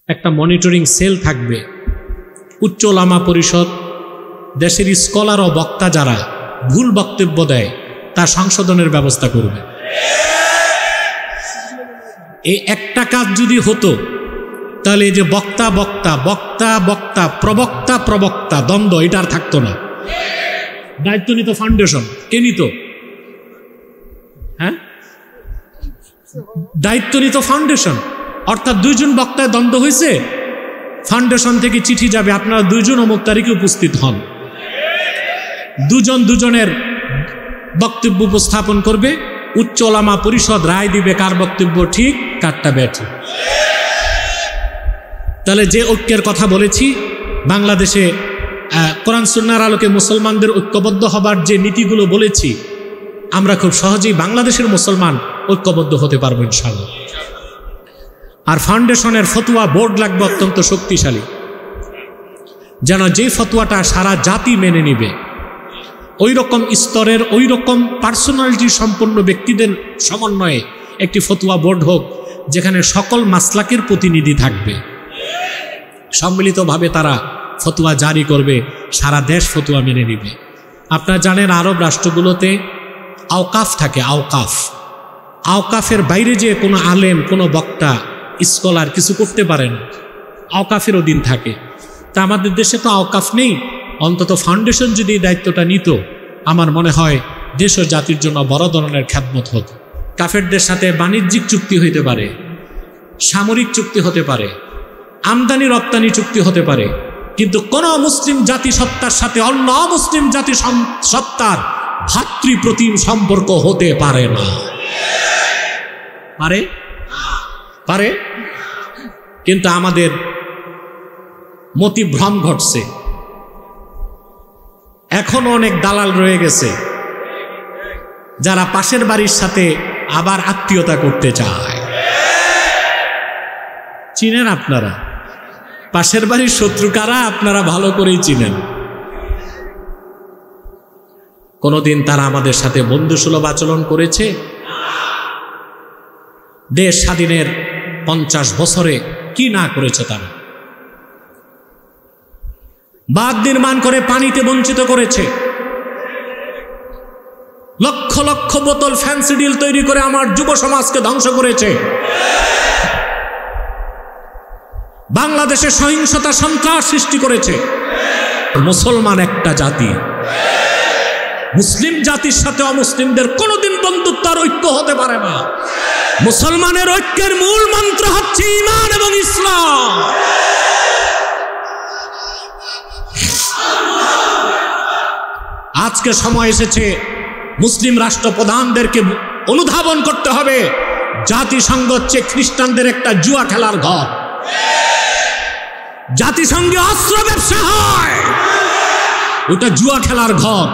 একটা monitoring cell থাকবে, উচ্চ ওলামা পরিষদ দেশের স্কলার ও বক্তা যারা ভুল বক্তব্য দেয় তা সংশোধনের ব্যবস্থা করবে। এই একটা কাজ যদি হতো তাহলে এই যে বক্তা বক্তা বক্তা বক্তা প্রবক্তা প্রবক্তা দ্বন্দ্ব এটা আর থাকতো না। দায়িত্ব নিত ফাউন্ডেশন। কে নিত? হ্যাঁ, দায়িত্ব নিত ফাউন্ডেশন। অর্থাৎ দুইজন বক্তায় দ্বন্দ্ব হয়েছে, ফাউন্ডেশন থেকে চিঠি যাবে আপনারা দুইজন অমুক তারিখে উপস্থিত হন। দুজন দুজনের বক্তব্য উপস্থাপন করবে, উচ্চ ওলামা পরিষদ রায় দিবে কার বক্তব্য ঠিক কারটা ব্যাঠিক। তাহলে যে ঐক্যের কথা বলেছি, বাংলাদেশে কোরআন সুন্নাহর আলোকে মুসলমানদের ঐক্যবদ্ধ হবার যে নীতিগুলো বলেছি, আমরা খুব সহজেই বাংলাদেশের মুসলমান ঐক্যবদ্ধ হতে পারবো ইনশাআল্লাহ। আর ফাউন্ডেশনের ফতোয়া বোর্ড লাগবে অত্যন্ত শক্তিশালী, যেন যে ফতোয়াটা সারা জাতি মেনে নিবে। ওই রকম স্তরের ওই রকম পার্সোনালিটি সম্পন্ন ব্যক্তিদের সমন্বয়ে একটি ফতোয়া বোর্ড হোক, যেখানে সকল মাসলাকের প্রতিনিধি থাকবে। সম্মিলিতভাবে তারা ফতোয়া জারি করবে, সারা দেশ ফতোয়া মেনে নিবে। আপনারা জানেন আরব রাষ্ট্রগুলোতে আওকাফ থাকে। আওকাফের বাইরে যে কোনো আলেম, কোনো বক্তা, স্কলার কিছু করতে পারে না, আওকাফের অধীন থাকে। তা আমাদের দেশে তো আওকাফ নেই, অন্তত ফাউন্ডেশন যদি এই দায়িত্বটা নিত, আমার মনে হয় দেশ ও জাতির জন্য বড় ধরনের খ্যাতমত হতো। কাফেরদের সাথে বাণিজ্যিক চুক্তি হইতে পারে, সামরিক চুক্তি হতে পারে, আমদানি রপ্তানি চুক্তি হতে পারে, কিন্তু কোন মুসলিম জাতিসত্তার সাথে অন্য অমুসলিম জাতিসত্তার ভাতৃপ্রতিম সম্পর্ক হতে পারে না। পারে কিন্তু আমাদের মতিভ্রম ঘটছে। এখনো অনেক দালাল রয়ে গেছে যারা পাশের বাড়ির সাথে আবার আত্মীয়তা করতে চায়। চিনেন আপনারা পাশের বাড়ির শত্রু কারা? আপনারা ভালো করেই চিনেন। কোনদিন তারা আমাদের সাথে বন্ধুসুলভ আচরণ করেছে? দেশ স্বাধীনের 50 বছরে কি না করেছে তারা? বাঁধ নির্মাণ করে পানিতে বঞ্চিত করেছে, লক্ষ লক্ষ বোতল ফ্যান্সিডিল তৈরি করে আমার যুব সমাজকে ধ্বংস করেছে। বাংলাদেশে সহিংসতা সন্ত্রাস সৃষ্টি করেছে। মুসলমান একটা জাতি, মুসলিম জাতির সাথে অমুসলিমদের কোনোদিন বন্ধুত্ব আর ঐক্য হতে পারে না। মুসলমানের ঐক্যের মূল মন্ত্র হচ্ছে ঈমান এবং ইসলাম। আজকে সময় এসেছে মুসলিম রাষ্ট্রপ্রধানদেরকে অনুধাবন করতে হবে, জাতিসংঘ হচ্ছে খ্রিস্টানদের একটা জুয়া খেলার ঘর। জাতিসংঘে অস্ত্র ব্যবসা হয়, ওটা জুয়া খেলার ঘর।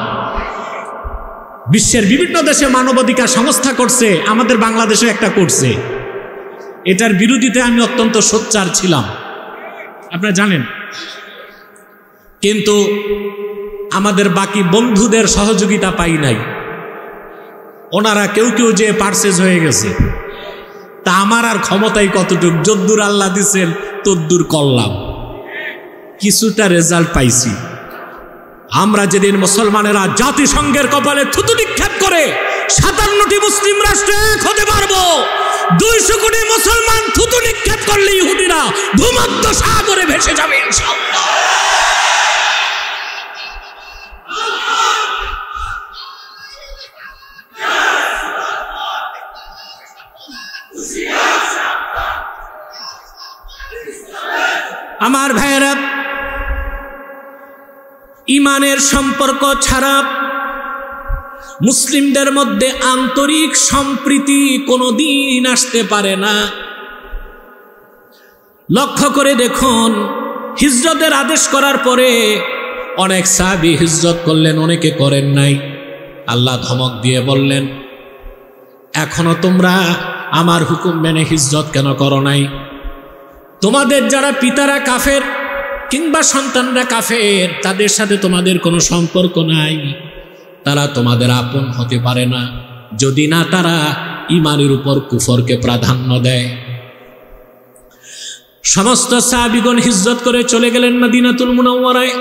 বিশ্বের বিভিন্ন দেশে মানবাধিকার সংস্থা করছে, আমাদের বাংলাদেশে একটা করছে। এটার বিরোধিতায় আমি অত্যন্ত সোচ্চার ছিলাম, আপনারা জানেন। কিন্তু আমাদের বাকি বন্ধুদের সহযোগিতা পাই নাই। ওনারা কেউ কেউ যে পার্সেস হয়ে গেছে। তা আমার আর ক্ষমতাই কতটুক, যদ্দূর আল্লাহ দিছেন তদ্দূর করলাম, কিছুটা রেজাল্ট পাইছি। আমরা যেদিন মুসলমানেরা জাতিসংঘের কপালে থুতু নিক্ষেপ করে 57টি মুসলিম রাষ্ট্রে এক হতে পারবো, 200 কোটি মুসলমান থুতু নিক্ষেপ করলে ইহুদিরা ভূমধ্য সাগরে ভেসে যাবে ইনশাআল্লাহ। আমার ভাইয়েরা, ঈমানের সম্পর্ক ছাড়া মুসলিমদের মধ্যে আন্তরিক সম্প্রীতি কোনোদিন আসতে পারে না। লক্ষ্য করে দেখুন, হিজরতের আদেশ করার পরে অনেক সাহাবী হিজরত করলেন, অনেকে করেন নাই। আল্লাহ ধমক দিয়ে বললেন, এখনো তোমরা আমার হুকুম মেনে হিজরত কেন করো নাই? তোমাদের যারা পিতারা কাফের কিংবা সন্তানরা কাফের, তাদের সাথে তোমাদের কোনো সম্পর্ক নাই, তারা তোমাদের আপন হতে পারে না যদি না তারা ঈমানের উপর কুফরকে প্রাধান্য দেয়। সমস্ত সাহাবীগণ হিজরত করে চলে গেলেন মদিনাতুল মুনাওয়ারায়।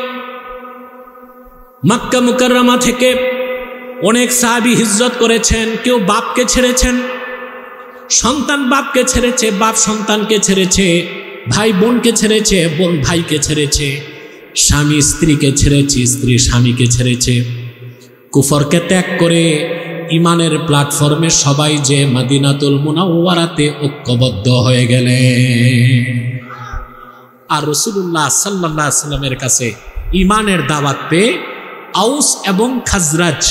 মক্কা মুকাররমা থেকে অনেক সাহাবী হিজরত করেছেন। কেউ বাপকে ছেড়েছেন, সন্তান বাপকে ছেড়েছে, বাপ সন্তানকে ছেড়েছে, ভাই বোনকে ছেড়েছে, বোন ভাইকে ছেড়েছে, স্বামী স্ত্রীকে ছেড়েছে, স্ত্রী স্বামীকে ছেড়েছে। কুফরকে ত্যাগ করে ইমানের প্ল্যাটফর্মে সবাই যে মদিনাতুল মুনাওয়ারাতে ঐক্যবদ্ধ হয়ে গেলেন। আর রাসূলুল্লাহ সাল্লাল্লাহু আলাইহি ওয়াসাল্লামের কাছে ইমানের দাওয়াত পেয়ে আউস এবং খাজরাজ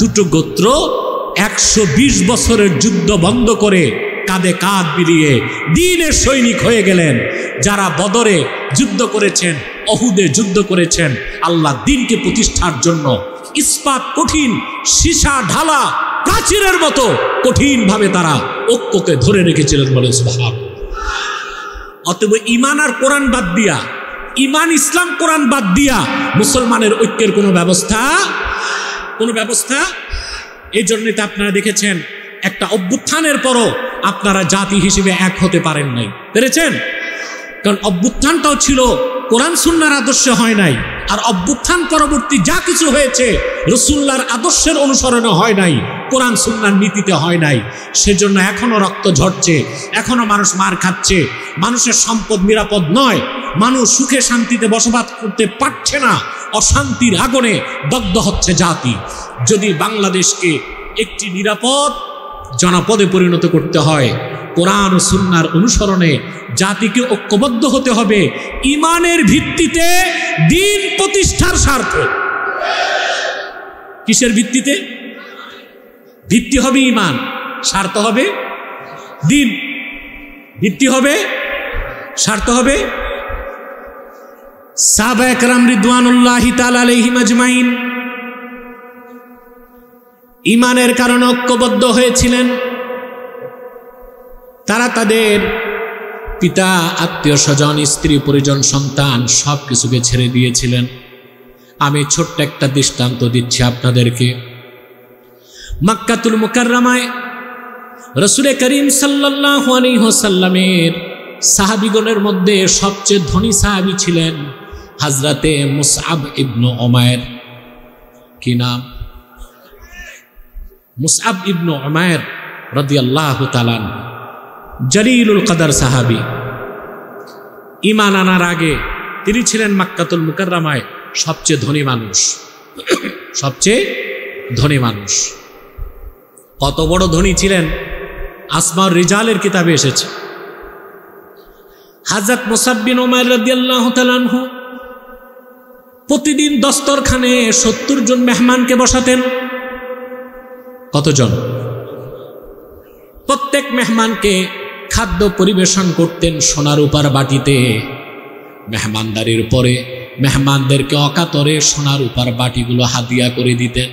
দুটো গোত্র 120 বছরের যুদ্ধ বন্ধ করে কাঁধে কাঁধ মিলিয়ে দ্বীনের সৈনিক হয়ে গেলেন। যারা বদরে যুদ্ধ করেছেন, অহুদে যুদ্ধ করেছেন, আল্লাহ দ্বীনকে প্রতিষ্ঠার জন্য ইস্পাত কঠিন সীসা ঢালা প্রাচীরের মতো কঠিনভাবে তারা ঐক্যকে ধরে রেখেছিলেন বলে সুবহান। অতএব ইমান আর কোরআন বাদ দিয়া, ইমান ইসলাম কোরআন বাদ দিয়া মুসলমানের ঐক্যের কোনো ব্যবস্থা এই জন্যই তো আপনারা দেখেছেন একটা অভ্যুত্থানের পরও আপনারা জাতি হিসেবে এক হতে পারেন নাই, পেরেছেন? কারণ অভ্যুত্থানটাও ছিল কোরআন সুন্নাহর আদর্শে হয় নাই, আর অভ্যুত্থান পরবর্তী যা কিছু হয়েছে রাসূলুল্লাহর আদর্শের অনুসরণে হয় নাই, কোরআন সুন্নাহর নীতিতে হয় নাই। সেজন্য এখনো রক্ত ঝরছে, এখনো মানুষ মার খাচ্ছে, মানুষের সম্পদ নিরাপদ নয়, মানুষ সুখে শান্তিতে বসবাস করতে পারছে না, অশান্তির আগুনে দগ্ধ হচ্ছে জাতি। যদি বাংলাদেশকে একটি নিরাপদ জনপদে পরিণত করতে হয়, কোরআন ও সুন্নাহর অনুসরণে জাতিকে ঐক্যবদ্ধ হতে হবে, ইমানের ভিত্তিতে দ্বীন প্রতিষ্ঠার স্বার্থে। কিসের ভিত্তিতে? ভিত্তি হবে ইমান, স্বার্থ হবে দ্বীন। ভিত্তি হবে, স্বার্থ হবে। সাহাবায়ে কেরাম রিদওয়ানুল্লাহি তাআলা আলাইহিম আজমাইন ইমানের কারণে ঐক্যবদ্ধ হয়েছিলেন। তারা তাদের পিতা, আত্মীয় স্বজন, স্ত্রী, পরিজন, সন্তান সব কিছুকে ছেড়ে দিয়েছিলেন। আমি ছোট্ট একটা দৃষ্টান্ত দিচ্ছি আপনাদেরকে। মক্কাতুল মুকাররমায় রাসূল করিম সাল্লাল্লাহু আলাইহি ওয়াসাল্লামের সাহাবীগণের মধ্যে সবচেয়ে ধনী সাহাবী ছিলেন হযরতে মুসআব ইবনে উমাইর। কি নাম? মুসআব ইবনে উমাইর রাদিয়াল্লাহু তাআলা জলিলুল কদর সাহাবী। ঈমান আনার আগে তিনি ছিলেন মক্কাতুল মুকাররমায় সবচেয়ে ধনী মানুষ, সবচেয়ে ধনী মানুষ। কত বড় ধনী ছিলেন আসমাউর রিজালের কিতাবে এসেছে। হযরত মুসআব বিন উমাইর রাদিয়াল্লাহু তাআলা আনহু প্রতিদিন দস্তরখানে 70 জন মেহমানকে বসাতেন। কতজন? প্রত্যেক মেহমানকে খাদ্য পরিবেশন করতেন সোনার রূপার বাটিতে। মেহমানদারির পরে মেহমানদেরকে অকাতরে সোনার রূপার বাটিগুলো হাদিয়া করে দিতেন।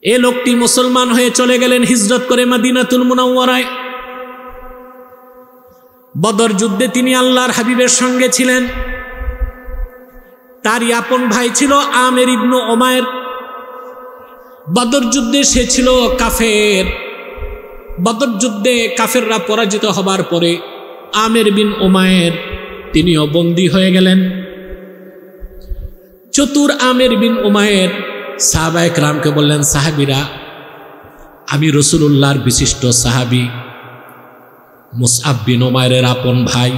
এ লোকটি মুসলমান হয়ে চলে গেলেন হিজরত করে মদিনাতুল মুনাওয়ারায়। বদর যুদ্ধে তিনি আল্লাহর হাবিবের সঙ্গে ছিলেন। তারই আপন ভাই ছিল আমের ইবনে উমাইর। বদর যুদ্ধে সে ছিল কাফের। বদর যুদ্ধে কাফেররা পরাজিত হবার পরে আমের বিন উমাইর তিনিও বন্দী হয়ে গেলেন। চতুর আমের বিন উমাইর সাহাবায়ে কেরামকে বললেন, সাহাবীরা, আমি রাসূলুল্লাহর বিশিষ্ট সাহাবী মুসআব বিন উমাইরের আপন ভাই।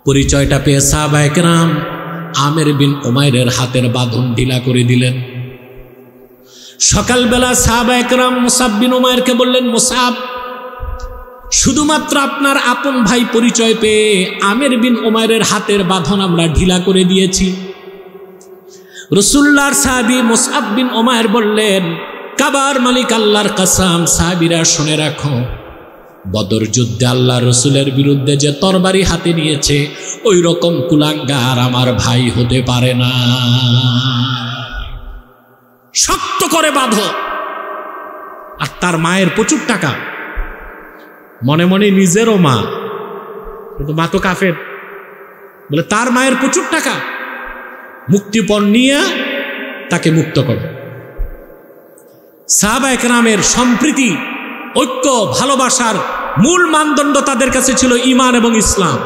পরিচয়টা পেয়ে সাহাবায়ে কেরাম আমের বিন উমাইরের হাতের বাঁধন ঢিলা করে দিলেন। সকালবেলা সাহাবায়ে কেরাম মুসআব বিন উমাইরকে বললেন, মুসআব, শুধুমাত্র আপনার আপন ভাই পরিচয় পেয়ে আমের বিন উমাইরের হাতের বাঁধন আমরা ঢিলা করে দিয়েছি। রাসূলুল্লাহর সাহাবী মুসআব বিন উমাইর বললেন, কাবার মালিক আল্লাহর কসম, সাহাবীরা শুনে রাখো, বদর যুদ্ধে আল্লাহ রসুলের বিরুদ্ধে যে তরবারি হাতে নিয়েছে ওই রকম কুলাঙ্গার আমার ভাই হতে পারে না। শক্ত করে বাঁধো। আর তার মায়ের প্রচুর টাকা, মনে মনে নিজেরও মা, কিন্তু মা তো কাফের, বলে তার মায়ের প্রচুর টাকা, মুক্তিপণ নিয়ে তাকে মুক্ত করো। সাহাবায়ে কেরামের সম্প্রীতি, ঐক্য, ভালোবাসার মূল মানদণ্ড তাদের কাছে ছিল ঈমান এবং ইসলাম।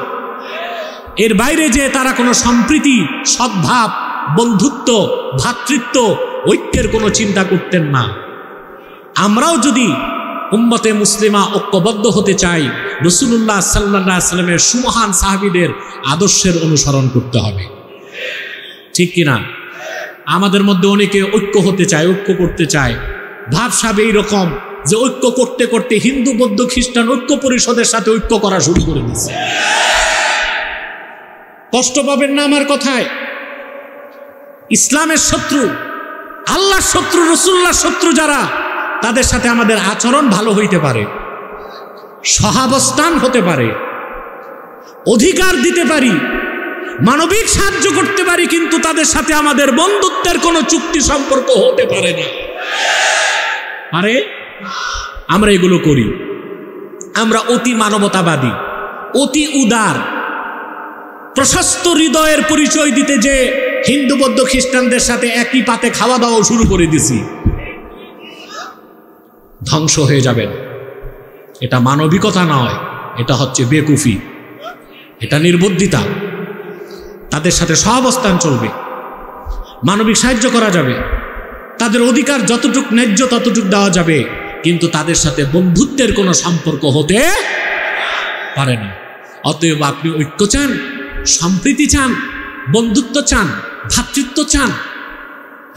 এর বাইরে যে তারা কোনো সম্প্রীতি, সদ্ভাব, বন্ধুত্ব, ভ্রাতৃত্ব, ঐক্যের কোনো চিন্তা করতেন না। আমরাও যদি উম্মতে মুসলিমা ঐক্যবদ্ধ হতে চাই, রাসূলুল্লাহ সাল্লাল্লাহু আলাইহি ওয়াসাল্লামের সুমহান সাহাবীদের আদর্শের অনুসরণ করতে হবে, ঠিক কিনা? আমাদের মধ্যে অনেকে ঐক্য হতে চায়, ঐক্য করতে চায়, ভাবসাব এইরকম যে ঐক্য করতে করতে হিন্দু, বৌদ্ধ, খ্রিস্টান ঐক্য পরিষদের সাথে ঐক্য করা শুরু করে দিচ্ছে। কষ্ট পাবেন না আমার কথায়। ইসলামের শত্রু, আল্লাহর শত্রু, রাসূলুল্লাহর শত্রু যারা, তাদের সাথে আমাদের আচরণ ভালো হইতে পারে, সহাবস্থান হতে পারে, অধিকার দিতে পারি, মানবিক সাহায্য করতে পারি, কিন্তু তাদের সাথে আমাদের বন্ধুত্বের কোনো চুক্তি সম্পর্ক হতে পারে না। আরে আমরা এগুলো করি। আমরা অতি মানবতাবাদী, অতি উদার, প্রশস্ত হৃদয়ের পরিচয় দিতে যে হিন্দু, বৌদ্ধ, খ্রিস্টানদের সাথে একই পাতে খাওয়া দাওয়া শুরু করে দিছি। ধ্বংস হয়ে যাবেন। এটা মানবিকতা নয়, এটা হচ্ছে বেকুফি, এটা নির্বুদ্ধিতা। তাদের সাথে সহাবস্থান চলবে, মানবিক সাহায্য করা যাবে, তাদের অধিকার যতটুক ন্যায্য ততটুক দেওয়া যাবে, কিন্তু তাদের সাথে বন্ধুত্বের কোনো সম্পর্ক হতে পারে না। অতএব আপনি ঐক্য চান, সম্প্রীতি চান, বন্ধুত্ব চান, ভ্রাতৃত্ব চান,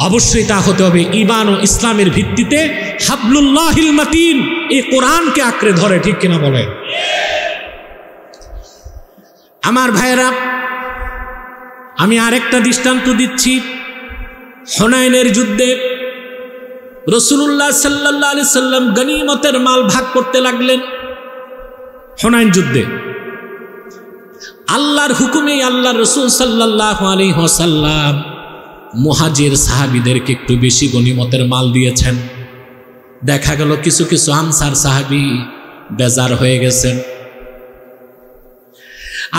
অবশ্যই তা হতে হবে ঈমান ও ইসলামের ভিত্তিতে। হাবলুল্লাহিল মাতিন, এই কোরআনকে আঁকড়ে ধরে, ঠিক কিনা বলেন? আমার ভাইয়েরা, আমি আরেকটা দৃষ্টান্ত দিচ্ছি। হুনাইনের যুদ্ধে রাসূলুল্লাহ সাল্লাল্লাহু আলাইহি সাল্লাম গনিমতের মাল ভাগ করতে লাগলেন। হুনাইন যুদ্ধে আল্লাহর হুকুমে আল্লাহর রাসূল সাল্লাল্লাহু আলাইহি ওয়াসাল্লাম মুহাজির সাহাবীদেরকে একটু বেশি গনিমতের মাল দিয়েছেন। দেখা গেল কিছু কিছু আনসার সাহাবী বেজার হয়ে গেছেন।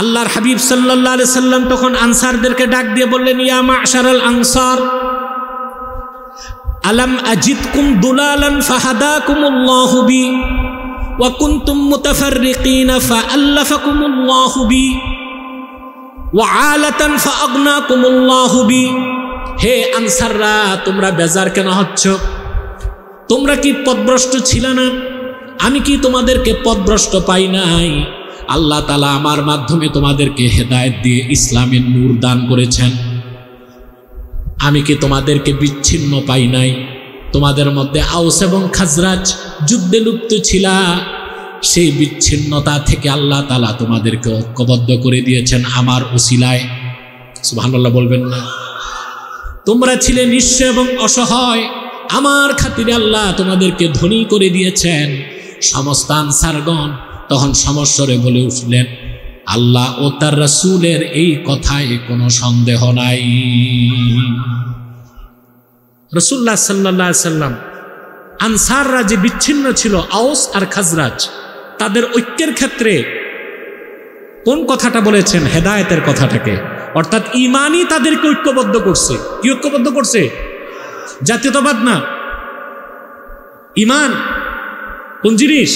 আল্লাহর হাবিব সাল্লাল্লাহু আলাইহি সাল্লাম তখন আনসারদেরকে ডাক দিয়ে বললেন, ইয়া মা'শারাল আনসার, আলাম আজিদকুম দুলালান ফাহাদাকুমুল্লাহু বি ওয়া কুনতুম মুতাফাররিকিনা ফাআল্লাফাকুমুল্লাহু বি ওয়া আলাতান ফাআগনাকুমুল্লাহু বি। হে আনসাররা, তোমরা বেজার কেন হচ্ছ? তোমরা কি পথভ্রষ্ট ছিল না? আমি কি তোমাদেরকে পথভ্রষ্ট পাই নাই? আল্লাহ তাআলা আমার মাধ্যমে তোমাদেরকে হেদায়েত দিয়ে ইসলামের নূর দান করেছেন। আমি কি তোমাদেরকে বিচ্ছিন্ন পাই নাই? তোমাদের মধ্যে আউস এবং খাজরাজ যুদ্ধে লিপ্ত ছিল, সেই বিচ্ছিন্নতা থেকে আল্লাহ তাআলা তোমাদেরকে ঐক্যবদ্ধ করে দিয়েছেন আমার ওসিলায়। সুবহানাল্লাহ বলবেন না? তোমরা ছিলে নিঃস্ব এবং অসহায়, আমার খাতিরে আল্লাহ তোমাদেরকে ধনী করে দিয়েছেন। সমস্ত আনসারগণ তখন সমস্বরে বলে উঠলেন, আল্লাহ ও তার রাসূলের এই কথায় কোনো সন্দেহ নাই। রাসূলুল্লাহ সাল্লাল্লাহু আলাইহি সাল্লাম আনসাররা যে বিচ্ছিন্ন ছিল, আউস আর খাজরাজ, তাদের ঐক্যের ক্ষেত্রে কোন কথাটা বলেছেন? হেদায়েতের কথাটাকে, অর্থাৎ ঈমানই তাদেরকে ঐক্যবদ্ধ করছে। কি ঐক্যবদ্ধ করছে? জাতীয়তাবাদ না, ঈমান। কোন জিনিস?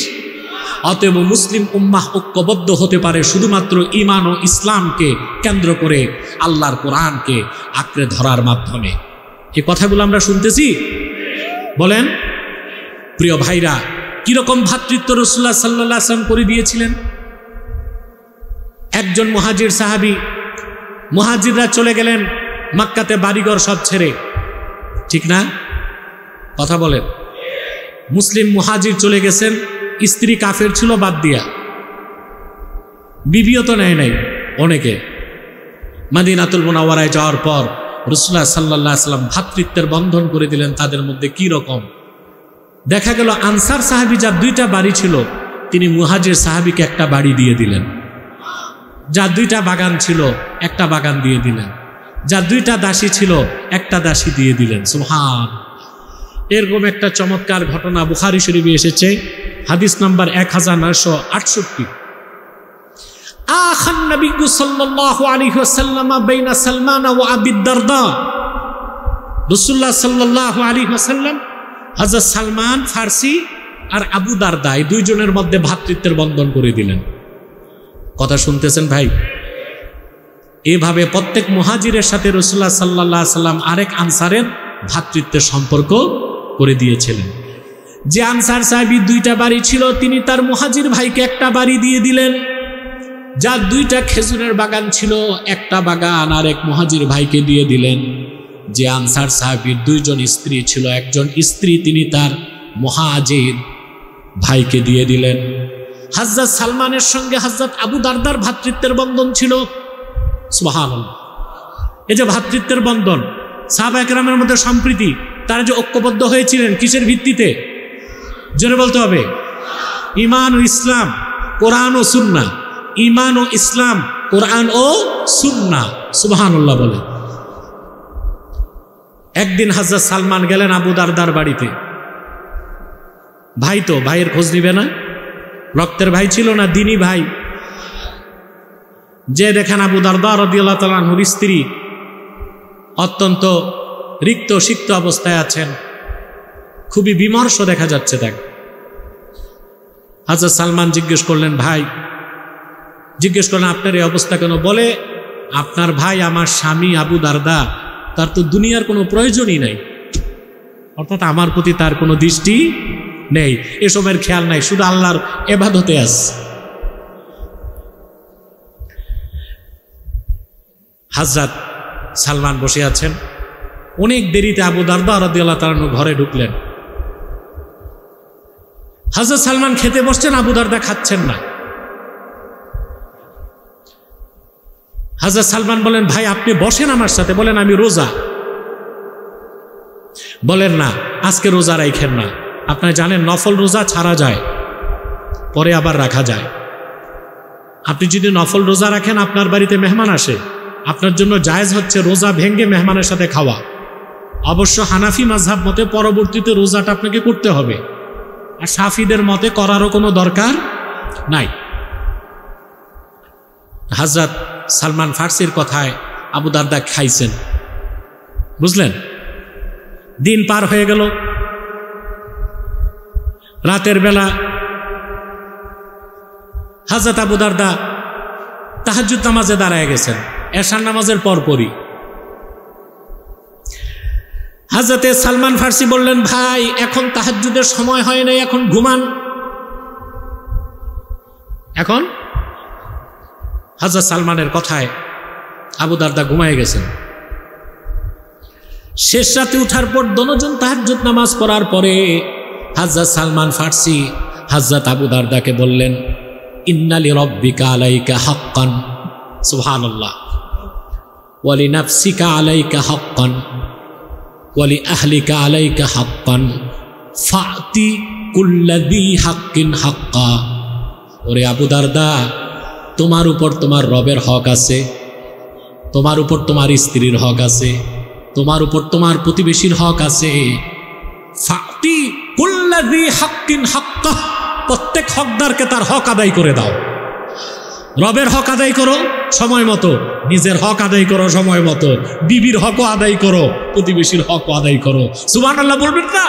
অতএব মুসলিম উম্মাহ ঐক্যবদ্ধ হতে পারে শুধুমাত্র ঈমান ও ইসলামকে কেন্দ্র করে, আল্লাহর কোরআনকে আঁকড়ে ধরার মাধ্যমে। এই কথাগুলো আমরা শুনতেছি, বলেন প্রিয় ভাইরা। কিরকম ভ্রাতৃত্ব রাসূলুল্লাহ সাল্লাল্লাহু আলাইহি ওয়াসাল্লাম করে দিয়েছিলেন? একজন মুহাজির সাহাবী, মুহাজিররা চলে গেলেন মক্কাতে বাড়িঘর সব ছেড়ে, ঠিক না? কথা বলেন। মুসলিম মুহাজির চলে গেছেন, স্ত্রী কাফের ছিল বাদ দিয়া, বিবিও তো নেয় নাই অনেকে। মদিনাতুল মুনাওয়ারায় যাওয়ার পর রাসূলুল্লাহ সাল্লাল্লাহু আলাইহি ওয়াসাল্লাম ভ্রাতৃত্বের বন্ধন করে দিলেন তাদের মধ্যে। কি রকম? দেখা গেল আনসার সাহাবী যার দুইটা বাড়ি ছিল, তিনি মুহাজির সাহাবীকে একটা বাড়ি দিয়ে দিলেন। যার দুইটা বাগান ছিল, একটা বাগান দিয়ে দিলেন। যার দুইটা দাসী ছিল, একটা দাসী দিয়ে দিলেন। সুবহান। এরকম একটা চমৎকার ঘটনা বুখারী শরীফে এসেছে, হাদিস নাম্বার 1968। আখান নবী সাল্লাল্লাহু আলাইহি ওয়াসাল্লাম বাইনা সালমান ওয়া আবি দারদা। রাসূলুল্লাহ সাল্লাল্লাহু আলাইহি ওয়াসাল্লাম হযরত সালমান ফারসি আর আবু দারদা, এই দুইজনের মধ্যে ভ্রাতৃত্বের বন্ধন করে দিলেন। কথা শুনতেছেন ভাই? এভাবে প্রত্যেক মুহাজিরের সাথে রাসূলুল্লাহ সাল্লাল্লাহু আলাইহি সাল্লাম আরেক আনসারের ভ্রাতৃত্বের সম্পর্ক করে দিয়েছিলেন। যে আনসার সাহাবী দুইটা বাড়ি ছিল, তিনি তার মুহাজির ভাইকে একটা বাড়ি দিয়ে দিলেন। যার দুইটা খেজুরের বাগান ছিল, একটা বাগান আর এক মুহাজির ভাইকে দিয়ে দিলেন। যে আনসার সাহাবীর দুইজন স্ত্রী ছিল, একজন স্ত্রী তিনি তার মুহাজির ভাইকে দিয়ে দিলেন। হযরত সালমানের সঙ্গে হযরত আবু দারদার ভ্রাতৃত্বের বন্ধন ছিল। সুবহানাল্লাহ। এই যে ভ্রাতৃত্বের বন্ধন, সাহাবা একরামের মধ্যে সম্প্রীতি, তারা যে ঐক্যবদ্ধ হয়েছিলেন কিসের ভিত্তিতে? জোরে বলতে হবে। ঈমান ও ইসলাম, কোরআন ও সুন্নাহ। ঈমান ও ইসলাম, কোরআন ও সুন্নাহ। সুবহানাল্লাহ বলে। একদিন হযরত সালমান গেলেন আবু দারদার বাড়িতে। ভাই তো, ভাইয়ের খোঁজ নিবে না? রক্তের ভাই ছিল না, দিনী ভাই। যে দেখেন আবু দারদা রাদিয়াল্লাহু তাআলা আনহুর স্ত্রী অত্যন্ত রিক্ত সিক্ত অবস্থায় আছেন, খুবই বিমর্ষ দেখা যাচ্ছে তাকে। হযরত সালমান জিজ্ঞেস করলেন, ভাই, জিজ্ঞেস করলেন আপনার এই অবস্থা কেন? বলে, আপনার ভাই আমার স্বামী আবু দারদা, তার তো দুনিয়ার কোনো প্রয়োজনই নাই, অর্থাৎ আমার প্রতি তার কোনো দৃষ্টি নেই, এসবের খেয়াল নাই, শুধু আল্লাহর ইবাদতে আছে। হযরত সালমান বসে আছেন। অনেক দেরিতে আবু দারদা রাদিয়াল্লাহু তাআলা আনহু ঘরে ঢুকলেন। হযরত সালমান খেতে বসছেন, আবু দারদা খাচ্ছেন না। হযরত সালমান বলেন, ভাই আপনি বসেন আমার সাথে। বলেন, আমি রোজা। বলেন, না আজকে রোজা রাখেন না। আপনারা জানেন নফল রোজা ছাড়া যায়, পরে আবার রাখা যায়। আপনি যদি নফল রোজা রাখেন, আপনার বাড়িতে মেহমান আসে, আপনার জন্য জায়েজ হচ্ছে রোজা ভেঙ্গে মেহমানের সাথে খাওয়া। অবশ্য হানাফি মাযহাব মতে পরবর্তীতে রোজাটা আপনাকে করতে হবে, আর শাফিদের মতে করারও কোনো দরকার নাই। হযরত সালমান ফার্সির কথায় আবু দারদা খাইছেন, বুঝলেন? দিন পার হয়ে গেল। রাতের বেলা হযরত আবু দারদা তাহাজ্জুদ নামাজে দাঁড়ায় গেছেন, এশার নামাজের পরপরই। হযরতে সালমান ফার্সি বললেন, ভাই এখন তাহাজ্জুদের সময় হয় নাই, এখন ঘুমান। এখন হযরত সালমানের কথায় আবু দারদা ঘুমায় গেছেন। শেষ রাতে উঠার পর দনজন তাহাজ্জুদ নামাজ পড়ার পরে হযরত সালমান ফার্সি হযরত আবু দারদাকে বললেন, ইন্না লিরাব্বিকা আলাইকা হাক্কান, সুবহানাল্লাহ, ওয়া লিনাফসিকা আলাইকা হাক্কান, ওয়া লিআহলিকা আলাইকা হাক্কান, ফাতি কুল্লাযী হাক্কিন হাক্কা। ওরে আবু দারদা, তোমার উপর তোমার রবের হক আছে, তোমার উপর তোমার স্ত্রীর হক আছে, তোমার উপর তোমার প্রতিবেশীর হক আছে। ফাতি কুল্লাযী হাক্কিন হাক্কা, প্রত্যেক হকদারকে তার হক আদায় করে দাও। রবের হক আদায় করো সময় মতো, নিজের হক আদায় করো সময় মতো, বিবির হকও আদায় করো, প্রতিবেশীর হকও আদায় করো। সুবহানাল্লাহ বলবেন না?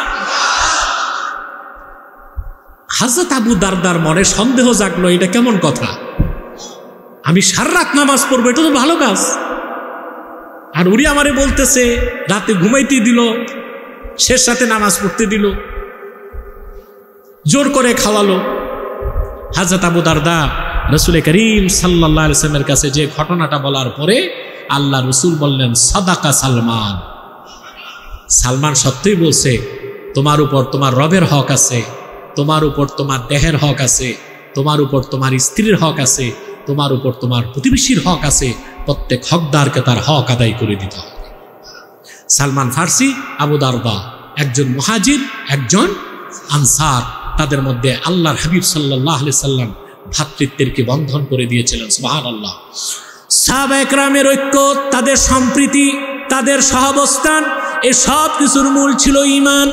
হযরত আবু দারদার মনে সন্দেহ জাগলো, এটা কেমন কথা? আমি সারা রাত নামাজ পড়বো, এটা তো ভালো কাজ, আর উনি আমারে বলতেছে রাতে ঘুমাইতে দিল, শেষ রাতে নামাজ পড়তে দিল, জোর করে খাওয়ালো। হযরত আবু দারদা রাসূল করিম সাল্লাল্লাহু আলাইহি ওয়াসাল্লামের কাছে যে ঘটনাটা বলার পরে আল্লাহ রাসূল বললেন, সাদাকা সালমান, সালমান সত্যই বলছে, তোমার উপর তোমার রবের হক আছে, তোমার উপর তোমার দেহের হক আছে, তোমার উপর তোমার স্ত্রীর হক আছে, তোমার উপর তোমার প্রতিবেশীর হক আছে। প্রত্যেক হকদারকে তার হক আদায় করে দিতে হবে। সালমান ফার্সি, আবু দারদা, একজন মুহাজির, একজন আনসার, তাদের মধ্যে আল্লাহর হাবিব সাল্লাল্লাহু আলাইহি সাল্লাম ভ্রাতৃত্বের কি বন্ধন করে দিয়েছিলেন। সুবহানাল্লাহ। সাহাবা একরামের ঐক্য, তাদের সম্প্রীতি, তাদের সহাবস্থান, এই সব কিছুর মূল ছিল ঈমান।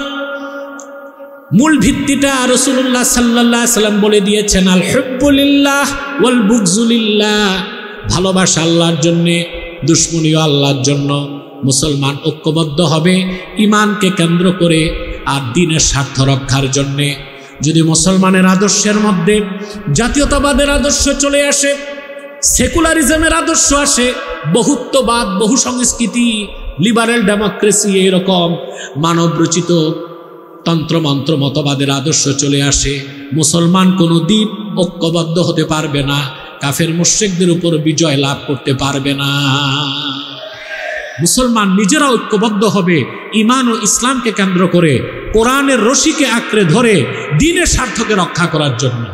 মূল ভিত্তিটা রাসূলুল্লাহ সাল্লাল্লাহু আলাইহি সাল্লাম বলে দিয়েছেন, আল হুব্বু লিল্লাহ ওয়াল বুগযু লিল্লাহ, ভালোবাসা আল্লাহর জন্য, দুশমনীও আল্লাহর জন্য। মুসলমান ঐক্যবদ্ধ হবে ঈমানকে কেন্দ্র করে আর দ্বীনের স্বার্থ রক্ষার জন্যে। যদি মুসলমানের আদর্শের মধ্যে জাতীয়তাবাদের আদর্শ চলে আসে, সেকুলারিজমের আদর্শ আসে, বহুত্ববাদ, বহু সংস্কৃতি, লিবারেল ডেমোক্রেসি, এরকম মানবরচিত তন্ত্রমন্ত্র মতবাদের আদর্শ চলে আসে, মুসলমান কোনো দিন ঐক্যবদ্ধ হতে পারবে না, কাফের মুশরিকদের উপর বিজয় লাভ করতে পারবে না। মুসলমান নিজেরা ঐক্যবদ্ধ হবে ঈমান ও ইসলামকে কেন্দ্র করে, কোরআনের রশিকে আঁকড়ে ধরে দ্বীনের স্বার্থকে রক্ষা করার জন্য।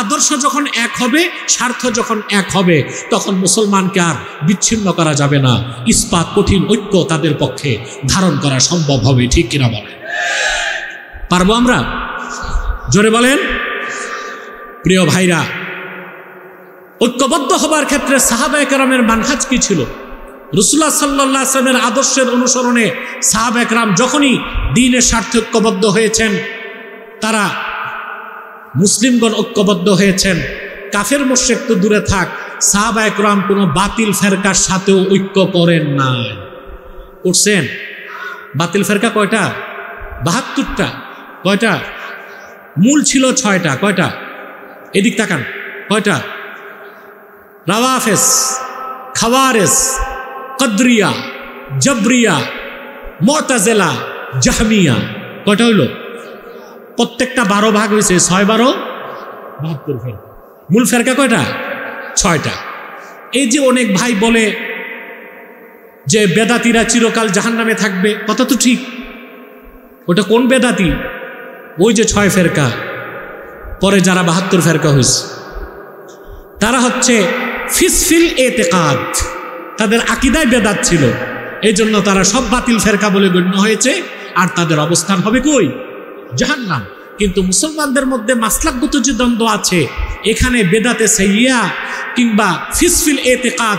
আদর্শ যখন এক হবে, স্বার্থ যখন এক হবে, তখন মুসলমানকে আর বিচ্ছিন্ন করা যাবে না। ইস্পাত কঠিন ঐক্য তাদের পক্ষে ধারণ করা সম্ভব হবে, ঠিক কিনা বলেন? পারবো আমরা? জোরে বলেন। প্রিয় ভাইরা, ঐক্যবদ্ধ হবার ক্ষেত্রে সাহাবায়ে কেরামের মানহাজ কি ছিল? রাসূলুল্লাহ সাল্লাল্লাহু আলাইহি ওয়াসাল্লামের আদর্শের অনুসরণে সাহাবায়ে কেরাম যখনই দ্বীনের স্বার্থে ঐক্যবদ্ধ হয়েছেন, তারা মুসলিমগণ ঐক্যবদ্ধ হয়েছেন। কাফের মুশরিক তো দূরে থাক, সাহাবায়ে কেরাম কোনো বাতিল ফেরকার সাথেও ঐক্য করেন নাই। করছেন? বাতিল ফেরকা কয়টা? ৭২টা। কয়টা? মূল ছিল ৬টা। কয়টা? এদিক তাকান। কয়টা? রাওয়াফিজ, খাওয়ারিজ, কদরিয়া, জবরিয়া, মুতাজিলা, জাহমিয়া। কয়টা হইল? প্রত্যেকটা 12 ভাগ হয়েছে। ৬-১২ ৭২ ফেরকা। মূল ফেরকা কয়টা? ৬টা। এই যে অনেক ভাই বলে যে বেদাতিরা চিরকাল জাহান্নামে থাকবে, কথা তো ঠিক। ওটা কোন বেদাতি? ওই যে ৬ ফেরকা, পরে যারা ৭২ ফেরকা হয়েছে, তারা হচ্ছে ফিসফিল এতেকাদ, তাদের আকীদায় বেদাত ছিল, এই জন্য তারা সব বাতিল ফেরকা বলে গণ্য হয়েছে, আর তাদের অবস্থান হবে কই? জাহান্নাম। কিন্তু মুসলমানদের মধ্যে মাসলাকগত যে দ্বন্দ্ব আছে, এখানে বেদাতে সাইয়্যা কিংবা ফিসফিল এতেকাদ,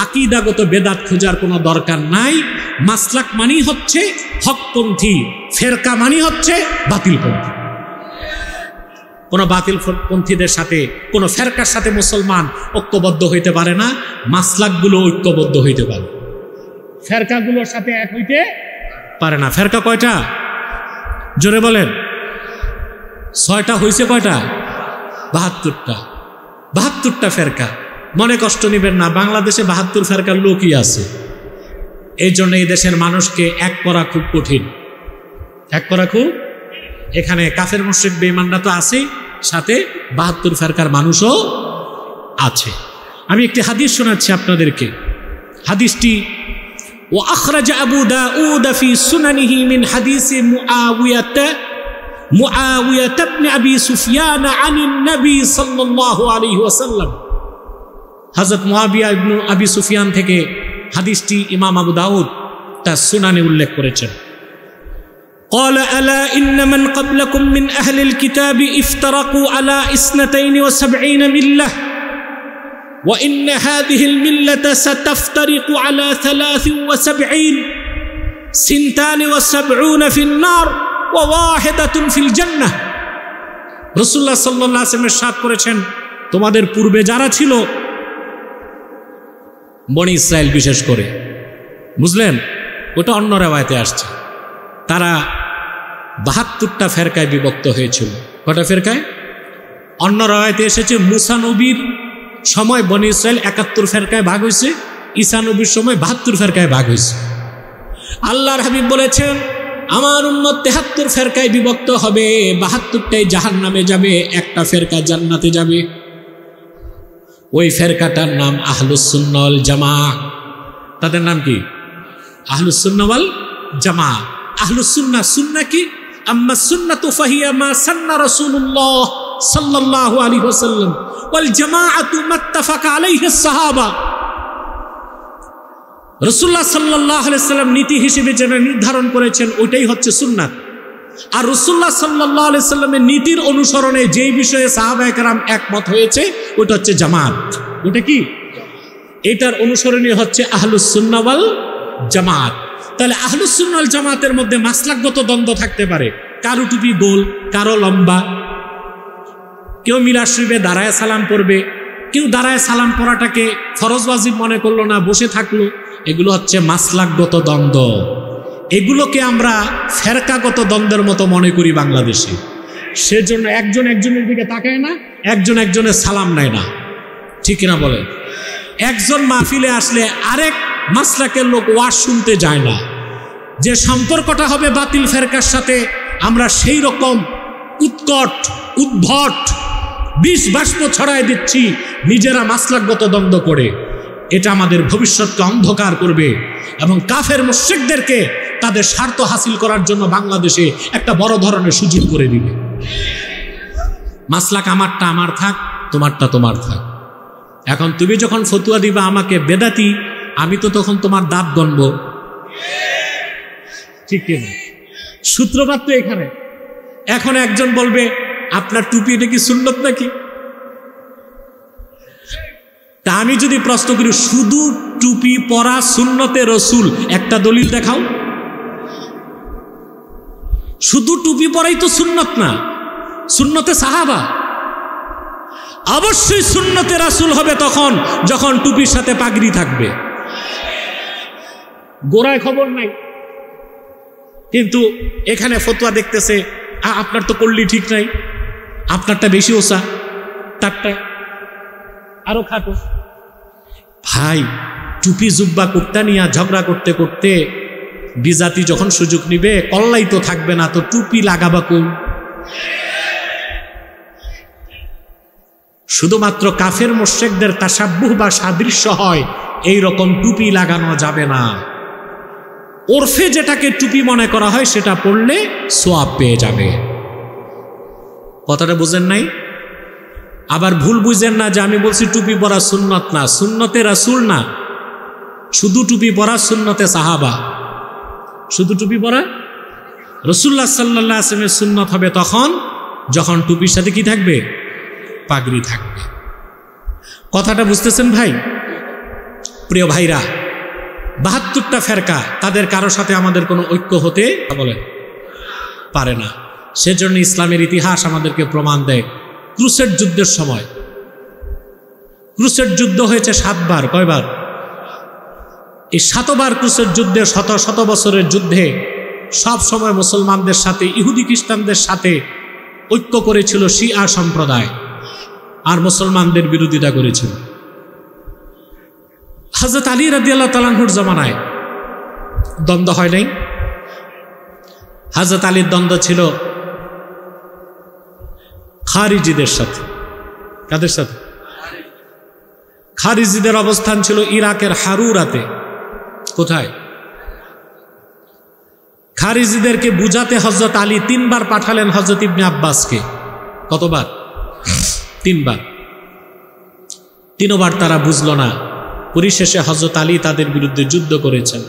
আকীদাগত বেদাত খোঁজার কোনো দরকার নাই। মাসলাক মানেই হচ্ছে হকপন্থী, ফেরকা মানেই হচ্ছে বাতিলপন্থী। কোনো বাতিলপন্থীদের সাথে, কোনো ফেরকার সাথে মুসলমান ঐক্যবদ্ধ হইতে পারে না। মাসলাকগুলো ঐক্যবদ্ধ হইতে পারে, ফেরকাগুলোর সাথে এক হইতে পারে না। ফেরকা কয়টা? জোরে বলেন। ৬টা হয়েছে। কয়টা? ৭২টা। ৭২টা ফেরকা। মনে কষ্ট নেবেন না, বাংলাদেশে ৭২ ফেরকার লোকই আছে। এই জন্য এই দেশের মানুষকে এক করা খুব কঠিন। এক করা খুব, এখানে কাফের মুশরিক বেঈমানরা তো আছে, সাথে ৭২ ফেরকার মানুষও আছে। আমি একটি হাদিস শোনাচ্ছি আপনাদেরকে। হাদিসটি ও আখরাজ আবু দাউদ ফি সুনানিহি মিন হাদিস মুআওিয়া ইবনে আবি সুফিয়ান আনিন নবী সাল্লাল্লাহু আলাইহি ওয়াসাল্লাম। হযরত মুআবিয়া ইবনে আবি সুফিয়ান থেকে হাদিসটি ইমাম আবু দাউদ তার সুনানে উল্লেখ করেছেন। قال ألا إن من قبلكم من أهل الكتاب افترقوا على 72 ملة وإن هذه الملة ستفترق على 73 72 في النار وواحدة في الجنة। রাসূলুল্লাহ সাল্লাল্লাহু আলাইহি ওয়াসাল্লাম ইরশাদ করেছেন, তোমাদের পূর্বে যারা ছিল, বনি ইসরাইল বিশেষ করে, বুঝলেন? ওটা অন্য রেওয়ায়েতে আসছে, তারা ৭২টা ফেরকায় বিভক্ত হয়েছিল। কটা ফেরকায়? অন্য রেওয়ায়েতে এসেছে মুসা নবীর সময় বনি ইসরাইল ৭১ ফেরকায় ভাগ হয়েছে, ঈসা নবীর সময় ৭২ ফেরকায় ভাগ হয়েছে। আল্লাহর হাবিব বলেছেন, আমার উম্মত ৭৩ ফেরকায় বিভক্ত হবে, ৭২টাই জাহান্নামে যাবে, একটা ফেরকা জান্নাতে যাবে। ওই ফেরকাটার নাম আহলুস সুন্নাহ ওয়াল জামাআহ। তাদের নাম কি? আহলুস সুন্নাহ ওয়াল জামাআহ। আহলুস সুন্নাহ, সুন্নাহ কি? আম্মা সুন্নাতু ফাহিয়া মা সান্না রাসূলুল্লাহ সাল্লাল্লাহু আলাইহি ওয়াসাল্লাম ওয়াল জামাআতু মাত্তাফাকা আলাইহি সাহাবা। রাসূলুল্লাহ সাল্লাল্লাহু আলাইহি ওয়াসাল্লাম নীতি হিসেবে যেটা নির্ধারণ করেছেন, ওইটাই হচ্ছে সুন্নাত। আর রাসূলুল্লাহ সাল্লাল্লাহু আলাইহি ওয়াসাল্লামের নীতির অনুসরণে যেই বিষয়ে সাহাবায়ে কেরাম একমত হয়েছে, ওটা হচ্ছে জামাত। ওটা কি? এটার অনুসরণীয় হচ্ছে আহলুস সুন্নাহ ওয়াল জামাত। তাহলে আহলুস সুন্নাহ ওয়াল জামাতের মধ্যে মাসলাকগত দ্বন্দ্ব থাকতে পারে, কারো টুপি গোল, কারো লম্বা, কেউ মিলাদ শরীফে দাঁড়ায় সালাম পড়বে, কেউ দাঁড়ায় সালাম পড়াটাকে ফরজ ওয়াজিব মনে করলো না, বসে থাকলো। এগুলো হচ্ছে মাসলাকগত দ্বন্দ্ব। এগুলোকে আমরা ফেরকাগত দ্বন্দ্বের মতো মনে করি বাংলাদেশে। সেজন্য একজন একজনের দিকে তাকায় না, একজন একজনের সালাম নেয় না, ঠিক কিনা বলে? একজন মাহফিলে আসলে আরেক মাসলাকের লোক ওয়াজ শুনতে যায় না। যে সম্পর্কটা হবে বাতিল ফেরকার সাথে, আমরা সেই রকম উৎকট উদ্ভট বিষ বাষ্প ছড়ায় দিচ্ছি নিজেরা মাসলাকগত দ্বন্দ্ব করে। এটা আমাদের ভবিষ্যৎকে অন্ধকার করবে এবং কাফের মুশরিকদেরকে তাদের স্বার্থ হাসিল করার জন্য বাংলাদেশে একটা বড় ধরনের সুযোগ করে দিবে। মাসলাক আমারটা আমার থাক, তোমারটা তোমার থাক। এখন তুমি যখন ফতুয়া দিবা আমাকে বেদাতি, আমি তো তখন তোমার দাঁত গণব, ঠিক কিনা? সূত্রপাত তো এখানে। এখন একজন বলবে আপনার টুপি এটা কি সুন্নত নাকি? তা আমি যদি প্রশ্ন করি শুধু টুপি পরা সুন্নতে রসুল, একটা দলিল দেখাও। শুধু টুপি পরাই তো সুন্নত না, সুন্নতে সাহাবা। অবশ্যই সুন্নতে রাসূল হবে তখন যখন টুপির সাথে পাগড়ি থাকবে। গোড়ায় খবর নাই, কিন্তু এখানে ফতোয়া দেখতেছে আপনার তো করলি ঠিক নাই, আপনারটা বেশি ওসা, তারটা আরো খাটো। ভাই, টুপি জুব্বা কুর্তা নিয়ে ঝগড়া করতে করতে বিজাতি যখন সুযোগ নিবে, কল্লাই তো থাকবে না, তো টুপি লাগাবা কোন? শুধুমাত্র কাফের মুশরিকদের তাসাব্বুহ বা সাদৃশ্য হয় এই রকম টুপি লাগানো যাবে না। ওরফে যেটাকে টুপি মনে করা হয় সেটা পড়লে সোয়াব পেয়ে যাবে। কথাটা বুঝেন নাই? আবার ভুল বুঝেন না যে আমি বলছি টুপি পরা সুন্নত না, সুন্নতে রাসূল না, শুধু টুপি পরা সুন্নতে সাহাবা। শুধু টুপি পরা রাসূলুল্লাহ সাল্লাল্লাহু আলাইহি ওয়াসাল্লামের সুন্নত হবে তখন যখন টুপির সাথে কি থাকবে? পাগড়ি থাকবে। কথাটা বুঝতেছেন ভাই? প্রিয় ভাইরা, ৭২টা ফেরকা, তাদের কারো সাথে আমাদের কোনো ঐক্য হতে বলেন পারে না। সেজন্য ইসলামের ইতিহাস আমাদেরকে প্রমাণ দেয়। ক্রুসেড যুদ্ধের সময়, ক্রুসেড যুদ্ধ হয়েছে ৭ বার। কয়বার? এই ৭বার ক্রুসেড যুদ্ধে, শত শত বছরের যুদ্ধে সব সময় মুসলমানদের সাথে ইহুদি খ্রিস্টানদের সাথে ঐক্য করেছিল শিয়া সম্প্রদায়, আর মুসলমানদের বিরোধিতা করেছিল। হযরত আলী রাদিয়াল্লাহু তাআলা আনহুর জামানায় দ্বন্দ্ব হয় নাই? হযরত আলীর দ্বন্দ্ব ছিল খারিজিদের সাথে। কাদের সাথে? খারিজিদের অবস্থান ছিল ইরাকের হারুরাতে। কোথায়? খারিজিদেরকে বুঝাতে হযরত আলী 3 বার পাঠালেন হযরত ইবনে আব্বাসকে। কতবার? 3 বার। 3 বার তারা বুঝল না। পরিশেষে হযরত আলী তাদের বিরুদ্ধে যুদ্ধ করেছেন।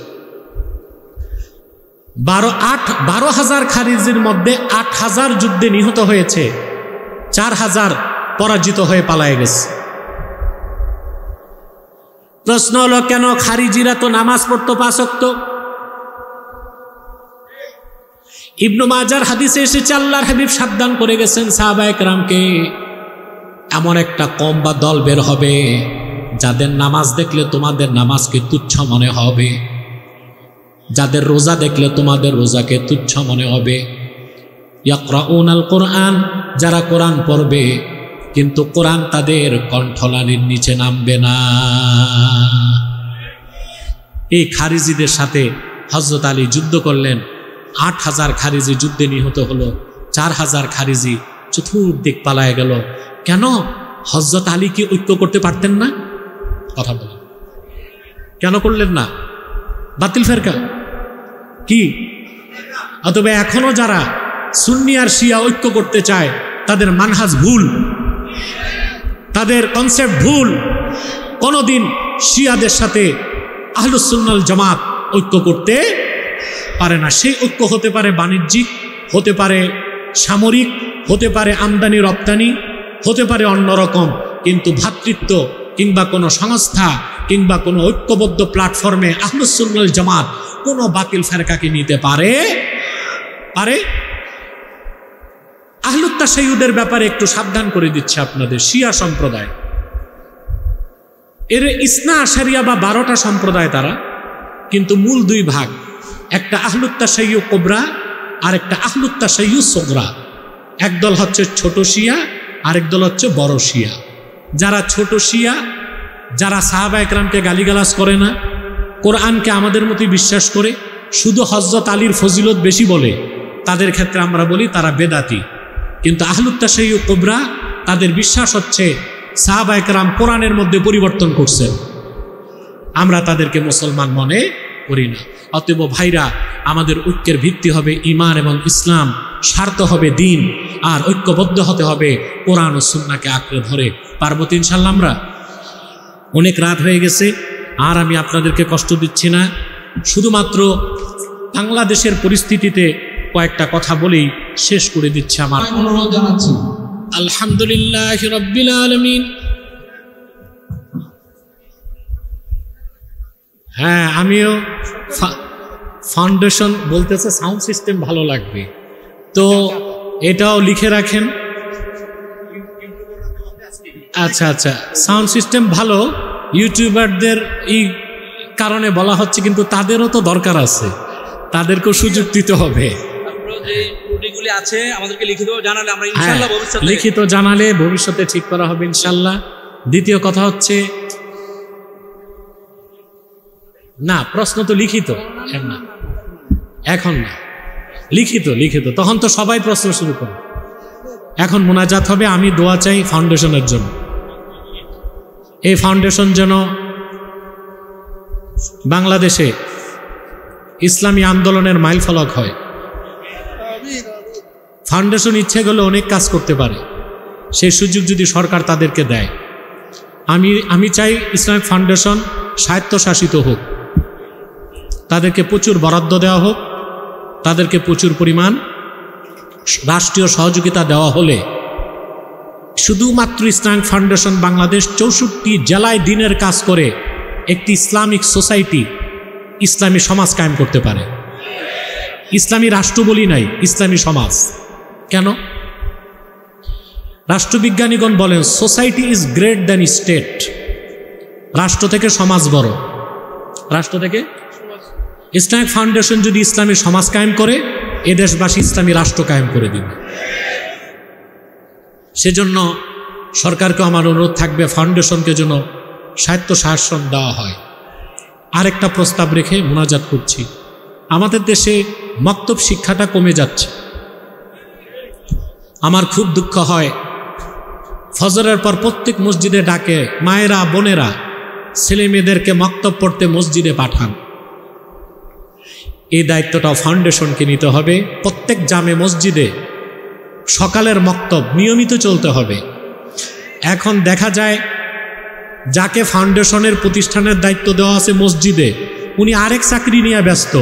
12,000 খারিজির মধ্যে 8,000 যুদ্ধে নিহত হয়েছে, 4,000 পরাজিত হয়ে পালায়ে গেছে। প্রশ্ন হলো কেন? খারিজিরা তো নামাজ পড়তো 5 ওয়াক্ত। ইবনু মাজার হাদিসে এসেছে আল্লাহর হাবিব সাবধান করে গেছেন সাহাবায়ে কেরামকে, এমন একটা কওম বা দল বের হবে যাদের নামাজ দেখলে তোমাদের নামাজকে তুচ্ছ মনে হবে, যাদের রোজা দেখলে তোমাদের রোজাকে তুচ্ছ মনে হবে। ইয়াকরাউনাল কোরআন, যারা কোরআন পড়বে কিন্তু কোরআন তাদের কণ্ঠলানির নিচে নামবে না। এই খারিজিদের সাথে হযরত আলী যুদ্ধ করলেন। 8,000 খারিজি যুদ্ধে নিহত হলো, 4,000 খারিজি চতুর্দিক পালায় গেল। কেন? হযরত আলী কি ঐক্য করতে পারতেন না? কথা বলেন, কেন করলেন না? বাতিল ফেরকা কি? অথবা এখনো যারা সুন্নি আর শিয়া ঐক্য করতে চায় তাদের মানহাজ ভুল, তাদের কনসেপ্ট ভুল। কোনোদিন শিয়াদের সাথে আহলুস সুন্নাহ ওয়াল জামাত ঐক্য করতে পারে না। সেই ঐক্য হতে পারে বাণিজ্যিক, হতে পারে সামরিক, হতে পারে আমদানি রপ্তানি, হতে পারে অন্যরকম, কিন্তু ভ্রাতৃত্ব কিংবা কোনো সংস্থা কিংবা কোনো ঐক্যবদ্ধ প্ল্যাটফর্মে আহলুস সুন্নাহ ওয়াল জামাত কোনো বাতিল ফেরকাকে নিতে পারে? আহলুত তাশাইয়ুদের ব্যাপারে একটু সাবধান করে দিচ্ছে আপনাদের। শিয়া সম্প্রদায় এর ইসনা আশারিয়া বা 12টা সম্প্রদায় তারা, কিন্তু মূল 2 ভাগ, একটা আহলুত তাশাইয়্যু কুবরা আর একটা আহলুত তাশাইয়্যু সুগরা। একদল হচ্ছে ছোট শিয়া, আরেক দল হচ্ছে বড় শিয়া। যারা ছোট শিয়া, যারা সাহাবা একরামকে গালিগালাজ করে না, কোরআনকে আমাদের মতোই বিশ্বাস করে, শুধু হযরত আলীর ফজিলত বেশি বলে, তাদের ক্ষেত্রে আমরা বলি তারা বেদাতি। কিন্তু আহলুত তাশাইয়ুক কুবরা, তাদের বিশ্বাস হচ্ছে সাহাবা একরাম কোরআনের মধ্যে পরিবর্তন করছেন, আমরা তাদেরকে মুসলমান মনে করি না। অতএব ভাইরা, আমাদের ঐক্যের ভিত্তি হবে ঈমান এবং ইসলাম, স্বার্থ হবে দিন, আর ঐক্যবদ্ধ হতে হবে কোরআন ও সুন্নাহকে আঁকড়ে ধরে। পারবো তো ইনশাআল্লাহ আমরা? অনেক রাত হয়ে গেছে, আর আমি আপনাদেরকে কষ্ট দিচ্ছি না। শুধুমাত্র বাংলাদেশের পরিস্থিতিতে কয়েকটা কথা বলেই শেষ করে দিচ্ছি। আমার অনুরোধ জানাচ্ছি। আলহামদুলিল্লাহ রাব্বিল আলামিন। হ্যাঁ, আমিও ফাউন্ডেশন বলতেছে সাউন্ড সিস্টেম ভালো লাগবে, তো এটাও লিখে রাখেন। আচ্ছা আচ্ছা, সাউন্ড সিস্টেম ভালো, ইউটিউবারদের এই কারণে বলা হচ্ছে, কিন্তু তাদেরও তো দরকার আছে, তাদেরকেও সুযোগ দিতে হবে। লিখিত জানালে ভবিষ্যতে ঠিক করা হবে ইনশাল্লাহ। দ্বিতীয় কথা হচ্ছে, না প্রশ্ন তো লিখিত, এখন না, লিখিত তখন তো সবাই প্রশ্ন শুরু করে। এখন মোনাজাত হবে। আমি দোয়া চাই ফাউন্ডেশনের জন্য, এই ফাউন্ডেশন যেন বাংলাদেশে ইসলামী আন্দোলনের মাইলফলক হয়। ফাউন্ডেশন ইচ্ছে করলে অনেক কাজ করতে পারে, সেই সুযোগ যদি সরকার তাদেরকে দেয়। আমি চাই ইসলামিক ফাউন্ডেশন স্বায়ত্তশাসিত হোক, তাদেরকে প্রচুর বরাদ্দ দেওয়া হোক, তাদেরকে প্রচুর পরিমাণ রাষ্ট্রীয় সহযোগিতা দেওয়া হলে শুধুমাত্র ইসলামিক ফাউন্ডেশন বাংলাদেশ 64 জেলায় দিনের কাজ করে একটি ইসলামিক সোসাইটি, ইসলামী সমাজ কায়েম করতে পারে। ইসলামী রাষ্ট্র বলি নাই, ইসলামী সমাজ। কেন? রাষ্ট্রবিজ্ঞানীগণ বলেন society is great than state. রাষ্ট্র থেকে সমাজ বড়, রাষ্ট্র থেকে। ইসলামিক ফাউন্ডেশন যদি ইসলামী সমাজ কায়েম করে, এ দেশবাসী ইসলামী রাষ্ট্র কায়েম করে দিবে। সেজন্য সরকারকে আমার অনুরোধ থাকবে, ফাউন্ডেশনকে যেন স্বায়ত্তশাসন দেওয়া হয়। আরেকটা প্রস্তাব রেখে মোনাজাত করছি। আমাদের দেশে মক্তব শিক্ষাটা কমে যাচ্ছে। আমার খুব দুঃখ হয়, ফজরের পর প্রত্যেক মসজিদে ডাকে, মায়েরা বোনেরা ছেলে মেয়েদেরকে মক্তব পড়তে মসজিদে পাঠান। এই দায়িত্বটাও ফাউন্ডেশনকে নিতে হবে। প্রত্যেক জামে মসজিদে সকালের মক্তব নিয়মিত চলতে হবে। এখন দেখা যায়, যাকে ফাউন্ডেশনের প্রতিষ্ঠানের দায়িত্ব দেওয়া আছে মসজিদে, উনি আরেক চাকরি নিয়ে ব্যস্ত,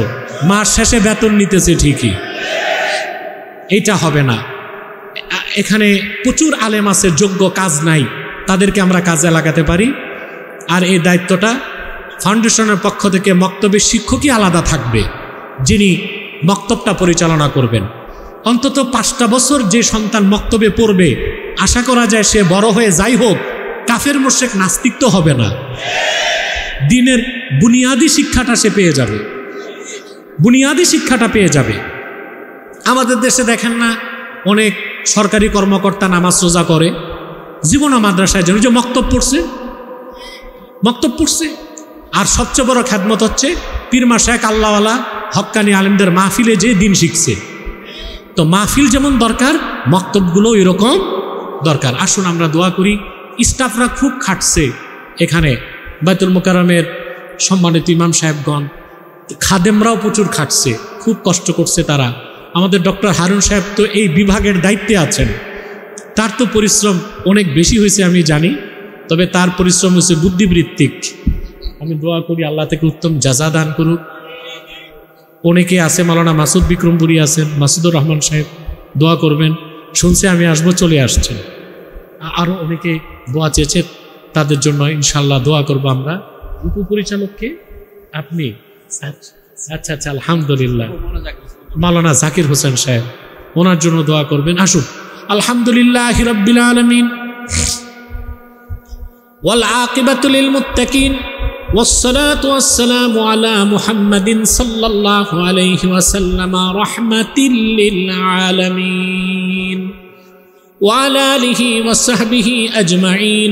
মাস শেষে বেতন নিতেছে ঠিকই। এটা হবে না। এখানে প্রচুর আলেম আছে, যোগ্য, কাজ নাই, তাদেরকে আমরা কাজে লাগাতে পারি। আর এই দায়িত্বটা ফাউন্ডেশনের পক্ষ থেকে মক্তবের শিক্ষকই আলাদা থাকবে, যিনি মক্তবটা পরিচালনা করবেন। অন্তত 5টা বছর যে সন্তান মক্তবে পড়বে, আশা করা যায় সে বড় হয়ে যাই হোক কাফের মুশরিক নাস্তিক তো হবে না। দিনের বুনিয়াদী শিক্ষাটা সে পেয়ে যাবে, বুনিয়াদী শিক্ষাটা পেয়ে যাবে। আমাদের দেশে দেখেন না, অনেক সরকারি কর্মকর্তা নামাজ রোজা করে, জীবনও মাদ্রাসায় যেন যে মক্তব পড়ছে। আর সবচেয়ে বড় খেদমত হচ্ছে পীর মাশায়েখ আল্লাহওয়ালা হক্কানি আলেমদের মাহফিলে যে দিন শিখছে। তো মাহফিল যেমন দরকার, মক্তবগুলো এরকম দরকার। আসুন আমরা দোয়া করি। স্টাফরা খুব খাটছে এখানে, বাইতুল মোকাররমের সম্মানিত ইমাম সাহেবগণ, খাদেমরাও প্রচুর খাটছে, খুব কষ্ট করছে তারা। আমাদের ডক্টর হারুন সাহেব তো এই বিভাগের দায়িত্বে আছেন, তার তো পরিশ্রম অনেক বেশি হয়েছে আমি জানি, তবে তার পরিশ্রম হয়েছে বুদ্ধিবৃত্তিক। আমি দোয়া করি আল্লাহ থেকে উত্তম জাযা দান করুক। অনেকে আছে, মাওলানা মাসুদ বিক্রমপুরী আছেন, মাসুদুর রহমান সাহেব, দোয়া করবেন। শুনছে আমি আসবো, চলে আসছেন। আরও অনেকে দোয়া চেয়েছে, তাদের জন্য ইনশাল্লাহ দোয়া করবো আমরা। উপপরিচালককে আপনি? আচ্ছা আচ্ছা, আলহামদুলিল্লাহ। মাওলানা জাকির হোসেন সাহেব, ওনার জন্য দোয়া করবেন। আসুন। আলহামদুলিল্লাহি রাব্বিল আলামিন ওয়াল আকিবাতু লিল মুত্তাকিন ওয়াসসালাতু ওয়াসসালামু আলা মুহাম্মাদিন সাল্লাল্লাহু আলাইহি ওয়াসাল্লাম রাহমাতিল লিল আলামিন। وعلى آله وصحبه أجمعين.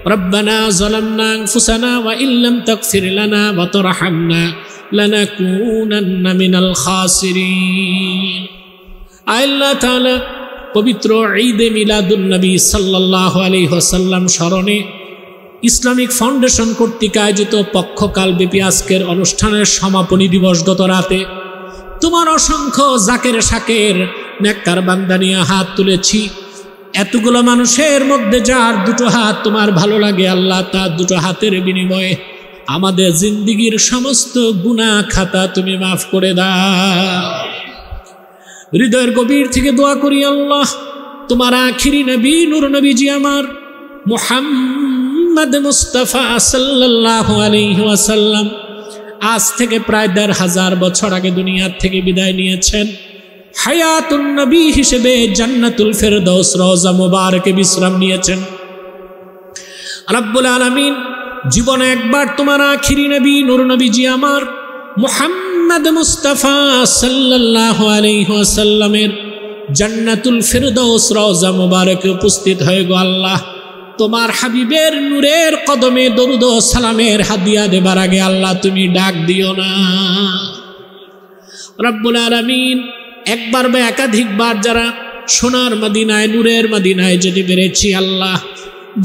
ربنا ظلمنا أنفسنا وإن لم تغفر لنا وترحمنا لنكونن من الخاسرين. আল্লাহ তাআলা পবিত্র ঈদে মিলাদুন নবী সাল্লাল্লাহু আলাইহি ওয়াসাল্লাম স্মরণে ইসলামিক ফাউন্ডেশন কর্তৃক আয়োজিত পক্ষকালব্যাপী আজকের অনুষ্ঠানের সমাপনী দিবসগত রাতে তোমার অসংখ্য জাকের শাকের নেককার বান্দা নিয়ে হাত তুলেছি। এতগুলো মানুষের মধ্যে যার দুটো হাত তোমার ভালো লাগে আল্লাহ, তার দুটো হাতের বিনিময়ে আমাদের জিন্দেগীর সমস্ত গুনাহ খাতা তুমি মাফ করে দাও। হৃদয়ের গভীর থেকে দোয়া করি আল্লাহ, তোমার আখিরি নবী নূর নবীজি আমার মুহাম্মদ মুস্তাফা সাল্লাল্লাহু আলাইহি ওয়াসাল্লাম আজ থেকে প্রায় ১৫০০ বছর আগে দুনিয়ার থেকে বিদায় নিয়েছেন। হায়াতুন নবী হিসেবে জান্নাতুল ফেরদৌস রওজা মুবারকে বিশ্রাম নিয়েছেন। রব্বুল আলামিন জীবনে একবার তোমার আখিরি নবী নূর নবীজি আমার মুহাম্মদ মুস্তাফা সাল্লাল্লাহু আলাইহি ওয়াসাল্লামের জান্নাতুল ফেরদৌস রওজা মুবারকে উপস্থিত হয়ে গো আল্লাহ, তোমার হাবিবের নূরের কদমে দরুদ ও সালামের হাদিয়া দেবার আগে আল্লাহ তুমি ডাক দিও না। রব্বুল আলামিন একবার বা একাধিকবার যারা সোনার মদিনায় নূরের মদিনায় যেতে পেরেছি আল্লাহ,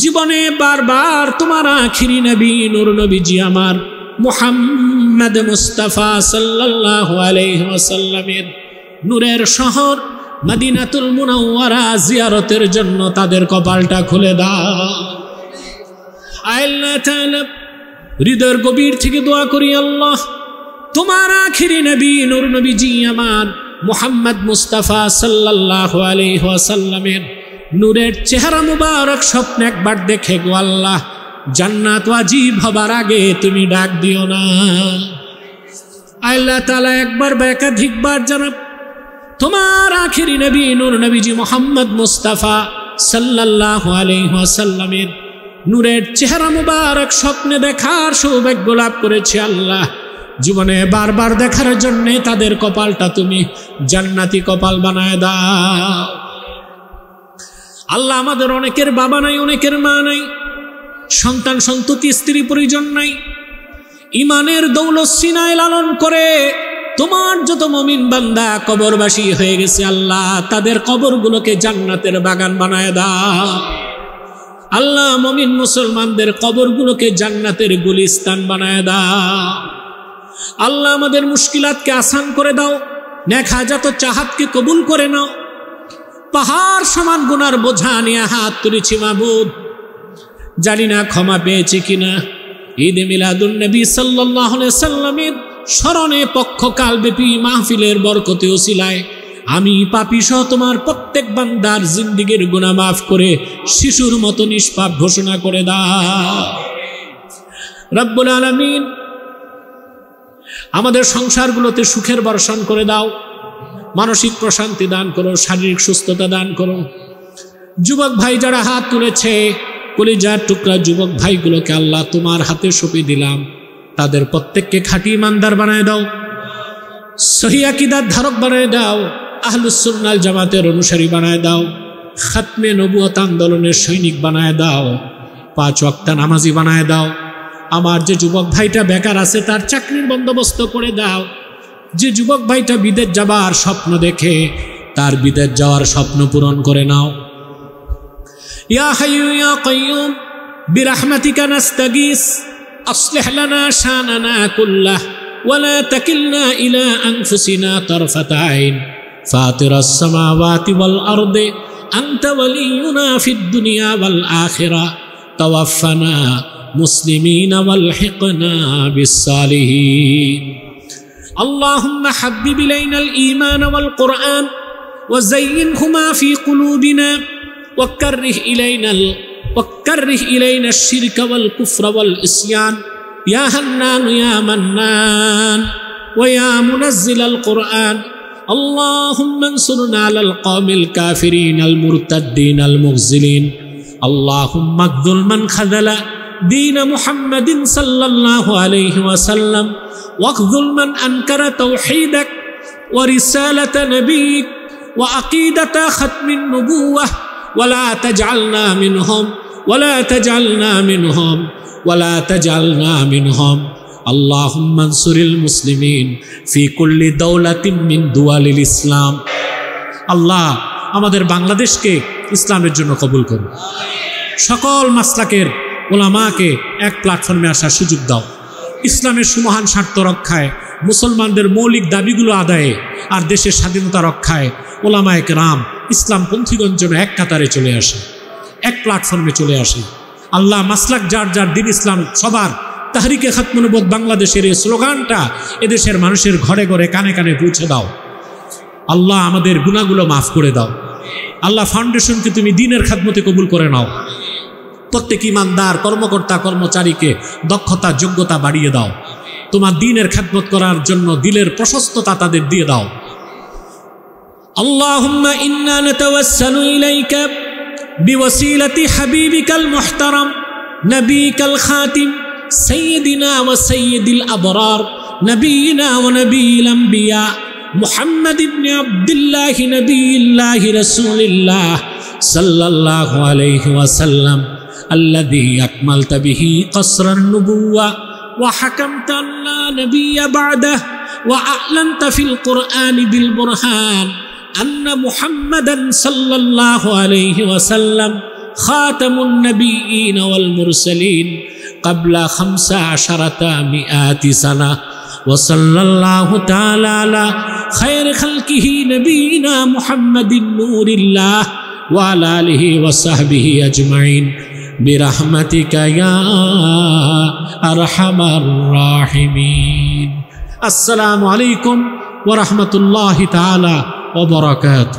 জীবনে বারবার তোমার আখিরি নবী নূর নবীজি আমার মুহাম্মদ মুস্তাফা সাল্লাল্লাহু আলাইহি ওয়াসাল্লামের নূরের শহর মদিনাতুল মুনাওয়ারা জিয়ারতের জন্য তাদের কপালটা খুলে দাও। আল্লাহ তাআলা হৃদয়ের গভীর থেকে দোয়া করি আল্লাহ, তোমার আখিরি নবী নূর নবীজি আমার মুহাম্মদ মুস্তাফা সাল্লাল্লাহু আলাইহি ওয়াসাল্লামের নূরের চেহারা মুবারক স্বপ্নে একবার দেখে গো আল্লাহ, জান্নাত ওয়াজিব হবার আগে তুমি ডাক দিও না। আল্লাহ তাআলা একবার বা একাধিকবার যারা তোমার আখিরি নবী নূর নবীজি মুহাম্মদ মুস্তাফা সাল্লাল্লাহু আলাইহি ওয়াসাল্লামের নূরের চেহারা মুবারক স্বপ্নে দেখার সৌভাগ্য লাভ করেছে আল্লাহ, জীবনে বারবার দেখার জন্য তাদের কপালটা তুমি জান্নাতি কপাল বানায় দাও। আল্লাহ আমাদের অনেকের বাবা নাই, অনেকের মা নাই, সন্তান সন্ততি স্ত্রী পরিজন নাই, ইমানের দৌলত সিনায় লালন করে তোমার যত মুমিন বান্দা কবরবাসী হয়ে গেছে আল্লাহ, তাদের কবরগুলোকে জান্নাতের বাগান বানায় দাও। আল্লাহ মুমিন মুসলমানদের কবরগুলোকে জান্নাতের গুলিস্তান বানায় দাও। আল্লাহ আমাদের মুশকিলাতকে আসান করে দাও, নেক হাজাত ও চাহাতকে কবুল করে নাও। পাহাড় সমান গুনার বোঝা নিয়ে হাত তুলেছি মাবুদ, জানি না ক্ষমা পেয়েছি কিনা। ঈদে মিলাদুন নবী সাল্লাল্লাহু আলাইহি সাল্লামের স্মরণে পক্ষকালব্যাপী মাহফিলের বরকতে ওসিলায় আমি পাপী সহ তোমার প্রত্যেক বান্দার জিন্দেগীর গুনাহ মাফ করে শিশুর মতো নিষ্পাপ ঘোষণা করে দাও। রব্বুল আলামিন আমাদের সংসারগুলোতে সুখের বর্ষণ করে দাও, মানসিক প্রশান্তি দান করো, শারীরিক সুস্থতা দান করো। যুবক ভাই যারা হাত তুলেছে, কলিজার টুকরা যুবক ভাইগুলোকে আল্লাহ তোমার হাতে সঁপে দিলাম, তাদের প্রত্যেককে খাঁটি ইমানদার বানায় দাও, সহিহ আকীদার ধারক বানায় দাও, আহলুস সুন্নাহ জামাতের অনুসারী বানায় দাও, খাতমে নবুয়ত আন্দোলনের সৈনিক বানায় দাও, 5 ওয়াক্ত নামাজি বানায় দাও। আমার যে যুবক ভাইটা বেকার আছে তার চাকরির বন্দোবস্ত করে দাও। যে যুবক ভাইটা বিদেশ যাবার স্বপ্ন দেখে তার বিদেশ যাওয়ার স্বপ্ন পূরণ করে নাও। ইয়া হাইয়্যু ইয়া কাইয়্যুম বিরহমাতিকা নাস্তাগীস আসলিহ লানা শানানা কুল্লাহ ওয়া লা তাকিলনা ইলা আনফুসিনা তারফাতা আইন ফাতিরাস সামাওয়াতি ওয়াল আরদি আনতা ওয়ালিয়ুনা ফিদ দুনিয়া ওয়াল আখিরা তাওয়াফানা মুসলিমিন ওয়ালহিকনা বিস-সালিহিন। আল্লাহুম্মা হাব্বিব ইলাইনাল ঈমান ওয়াল কুরআন ওয়া যায়্যিনহুমা ফি কুলুবিনা وكره إلينا الشرك والكفر والعصيان يا حنان يا منان ويا منزل القرآن اللهم انصرنا على القوم الكافرين المرتدين المخذلين اللهم اخذل من خذل دين محمد صلى الله عليه وسلم واخذل من أنكر توحيدك ورسالة نبيك وعقيدة ختم النبوة ولا تجعلنا منهم ولا تجعلنا منهم ولا تجعلنا منهم اللهم انصر المسلمين في كل دولة من دول الإسلام আল্লাহ আমাদের বাংলাদেশকে ইসলামের জন্য কবুল করুন। সকল মাসলাকের ওলামাকে এক প্ল্যাটফর্মে আসার সুযোগ দাও। ইসলামের সুমহান স্বার্থ রক্ষায়, মুসলমানদের মৌলিক দাবিগুলো আদায়ে আর দেশের স্বাধীনতা রক্ষায় ওলামায়ে কেরাম ইসলামপন্থীগণ যেন এক কাতারে চলে আসে, এক প্ল্যাটফর্মে চলে আসে। আল্লাহ মাসলাক যার যার দিন ইসলাম সবার তাহরিকে খাতমে নবুওয়াত বাংলাদেশের এই স্লোগানটা এদেশের মানুষের ঘরে ঘরে কানে কানে পৌঁছে দাও। আল্লাহ আমাদের গুনাহগুলো মাফ করে দাও। আল্লাহ ফাউন্ডেশনকে তুমি দ্বীনের খাদমতে কবুল করে নাও। প্রত্যেক ইমানদার কর্মকর্তা কর্মচারীকে দক্ষতা যোগ্যতা বাড়িয়ে দাও। তোমার দ্বীনের খাদমত করার জন্য দিলের প্রশস্ততা তাদের দিয়ে দাও। আল্লাহুম্মা ইন্না নাতাওয়াসসালু ইলাইকা বিওয়াসিলাতি হাবিবিকাল মুহতারাম নবিকাল খাতিম সাইয়্যিদিনা ওয়া সাইয়্যিদিল আবরার নবিয়িনা ওয়া নবিয়িল আমবিয়া মুহাম্মদ ইবনে আব্দুল্লাহ নবিয়্যিল্লাহি রাসূলিল্লাহ সাল্লাল্লাহু আলাইহি ওয়াসাল্লাম الذي أكملت به قصر النبوة وحكمت أن لا نبي بعده وأعلنت في القرآن بالبرهان أن محمدا صلى الله عليه وسلم خاتم النبيين والمرسلين قبل 1500 سنة وصلى الله تعالى على خير خلقه نبينا محمد نور الله وعلى آله وصحبه أجمعين برحمتك يا أرحم الراحمين السلام عليكم ورحمة الله تعالى وبركاته